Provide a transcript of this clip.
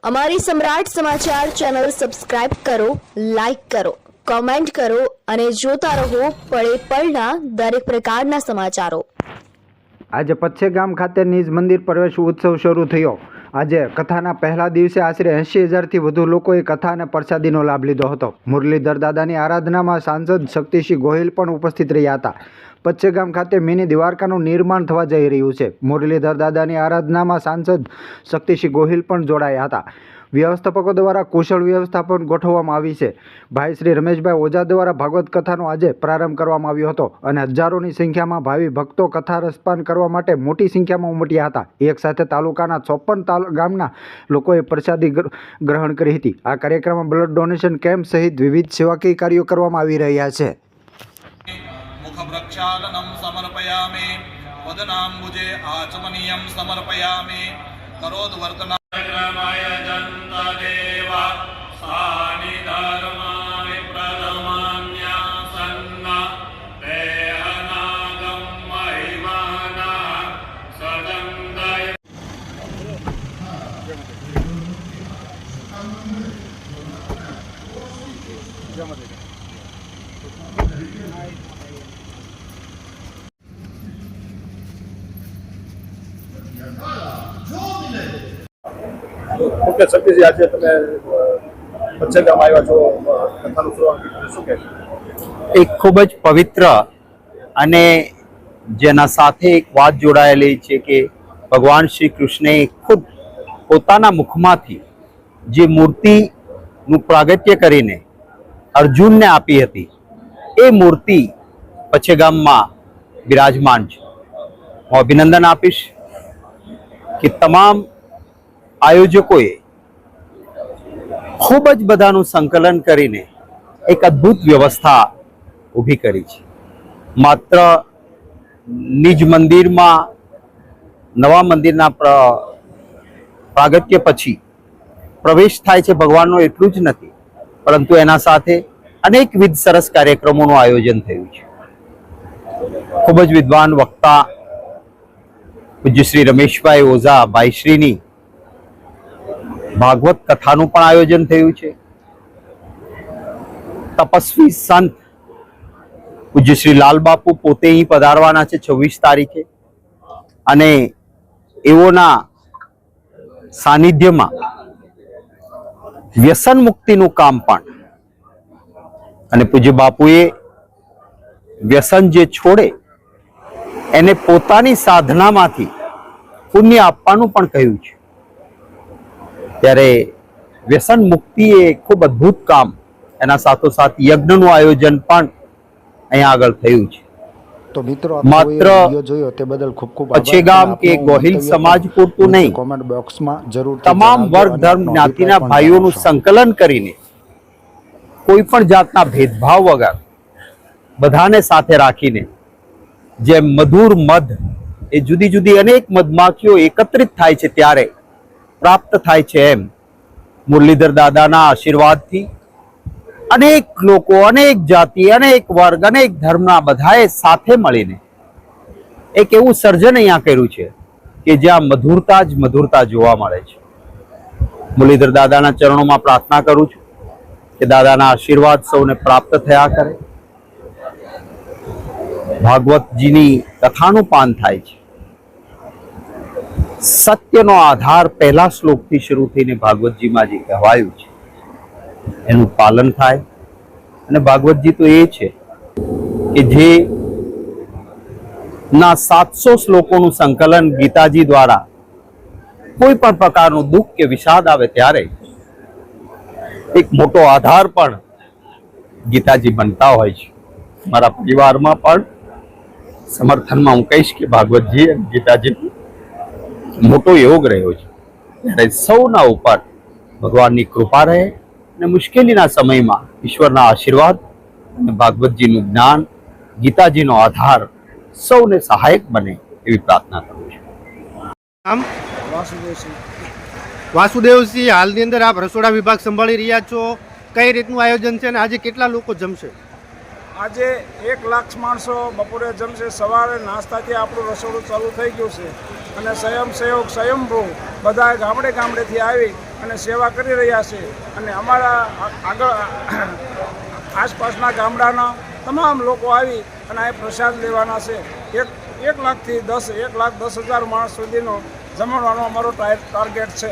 અમારી સમ્રાટ સમાચાર ચેનલ સબસ્ક્રાઇબ કરો, લાઇક કરો, કોમેન્ટ કરો અને જોતા રહો પળે પળના દરેક પ્રકારના સમાચારો। આજે પચ્છેગામ ખાતે નિજ મંદિર પ્રવેશ ઉત્સવ શરૂ થયો। આજે કથાના પહેલા દિવસે આશરે 80,000થી વધુ લોકોએ કથા અને પ્રસાદીનો લાભ લીધો હતો। મુરલીધર દાદાની આરાધનામાં સાંસદ શક્તિસિંહ ગોહિલ પણ ઉપસ્થિત રહ્યા હતા। પચ્છેગામ ખાતે મિની દ્વારકાનું નિર્માણ થવા જઈ રહ્યું છે। મુરલીધર દાદાની આરાધનામાં સાંસદ શક્તિસિંહ ગોહિલ પણ જોડાયા હતા। વ્યવસ્થાપકો દ્વારા કુશળ વ્યવસ્થાપન ગોઠવવામાં આવી છે। ભાઈ શ્રી રમેશભાઈ ઓઝા દ્વારા ભાગવત કથાનો આજે પ્રારંભ કરવામાં આવ્યો હતો અને હજારોની સંખ્યામાં ભાવિ ભક્તો કથા રસપાન કરવા માટે મોટી સંખ્યામાં ઉમટ્યા હતા। એક સાથે તાલુકાના 54 ગામના લોકોએ પ્રસાદી ગ્રહણ કરી હતી। આ કાર્યક્રમમાં બ્લડ ડોનેશન કેમ્પ સહિત વિવિધ સેવાકીય કાર્યો કરવામાં આવી રહ્યા છે। मुखप्रक्षालनं समर्पयामि वदनाम्बुजे आचमनीयं समर्पयामि करोद्वर्तनाय जन्तदेव सानि धर्माणि प्रथमान्यासन्न देहनागं महिमाना सदङ्गय ઓકે સતીશજી, આજે તમે પચ્છેગામ આવ્યા છો, કથાનું શ્રવણ શું કહે? એક ખૂબ જ પવિત્ર અને જેના સાથે એક વાત જોડાયેલી છે કે ભગવાન શ્રી કૃષ્ણે ખુદ પોતાના મુખમાંથી જે મૂર્તિનું પ્રાગટ્ય કરીને અર્જુનને આપી હતી એ મૂર્તિ પચ્છેગામમાં બિરાજમાન છે। હું અભિનંદન આપીશ કે તમામ આયોજકોએ ખૂબ જ બધાનું સંકલન કરીને એક અદ્ભુત વ્યવસ્થા ઊભી કરી છે। માત્ર નિજ મંદિરમાં નવા મંદિરના પ્રાગટ્ય પછી પ્રવેશ થાય છે ભગવાનનો એટલું જ નથી, પરંતુ એના સાથે અનેકવિધ સરસ કાર્યક્રમોનું આયોજન થયું છે। ખૂબ જ વિદ્વાન વક્તા પૂજ્ય શ્રી રમેશભાઈ ઓઝા ભાઈશ્રીની ભાગવત કથાનું પણ આયોજન થયું છે। તપસ્વી સંત પૂજ્ય શ્રી લાલબાપુ પોતે અહીં પધારવાના છે 26 તારીખે અને એઓના સાનિધ્યમાં વ્યસન મુક્તિનું કામ પણ અને પૂજ્ય બાપુએ વ્યસન જે છોડે એને પોતાની સાધનામાંથી પુણ્ય આપવાનું પણ કહ્યું છે। ત્યારે વ્યસન મુક્તિ એ ખૂબ અદ્ભુત કામ, એના સાથોસાથ યજ્ઞનું આયોજન પણ અહીંયા આગળ થયું છે। તો મિત્રો માત્ર જોયો તે બદલ ખૂબ ખૂબ પચ્છેગામ કે ગોહિલ સમાજ પૂરતું નહીં, કોમેન્ટ બોક્સમાં જરૂર તમામ વર્ગ ધર્મ જ્ઞાતિના ભાઈઓનું સંકલન કરીને કોઈ પણ જાતના ભેદભાવ વગર બધાને સાથે રાખીને જેમ મધુર મધ એ જુદી જુદી અનેક મધમાખીઓ એકત્રિત થાય છે ત્યારે પ્રાપ્ત થાય છે, એમ મુરલીધર દાદાના આશીર્વાદથી અનેક લોકો, અનેક જાતિ, અનેક વર્ગ, અનેક ધર્મના બધાએ સાથે મળીને એક એવું સર્જન અહીંયા કર્યું છે કે જ્યાં મધુરતા જ મધુરતા જોવા મળે છે। મુરલીધર દાદાના ચરણોમાં પ્રાર્થના કરું છું કે દાદાના આશીર્વાદ સૌને પ્રાપ્ત થયા કરે। ભાગવતજીની કથાનું પાન થાય છે। સત્યનો આધાર પહેલા શ્લોકથી શરૂ થઈને ભાગવતજીમાં જે કહેવાયું છે એનું પાલન થાય। અને ભાગવતજી તો એ છે કે જે ના 700 શ્લોકોનું સંકલન ગીતાજી દ્વારા કોઈ પણ પ્રકારનું દુઃખ કે વિષાદ આવે ત્યારે એક મોટો આધાર પણ ગીતાજી બનતા હોય છે। મારા પરિવારમાં પણ સમર્થનમાં હું કહીશ કે ભાગવતજી અને ગીતાજી મોટો યોગ રહ્યો છે। ત્યારે સૌના ઉપર ભગવાનની કૃપા રહે અને મુશ્કેલીના સમયમાં ઈશ્વરના આશીર્વાદ અને ભાગવતજીનું જ્ઞાન, ગીતાજીનો આધાર સૌને સહાયક બને એવી પ્રાર્થના કરું છું। આમ વાસુદેવસિંહ, હાલની અંદર આપ રસોડા વિભાગ સંભાળી રહ્યા છો, કઈ રીતનું આયોજન છે અને આજે કેટલા લોકો જમશે? આજે 1 લાખ માણસો બપોરે જમશે। સવારે નાસ્તાથી આપણું રસોડું ચાલુ થઈ ગયું છે અને સ્વયંસેવક સ્વયંભૂ બધા ગામડેથી આવી અને સેવા કરી રહ્યા છે. અને અમારા આગળ આસપાસના ગામડાના તમામ લોકો આવી અને આ પ્રસાદ લેવાના છે. 1 લાખથી 1,10,000 માણસ સુધીનો જમણવાનો અમારો ટાર્ગેટ છે.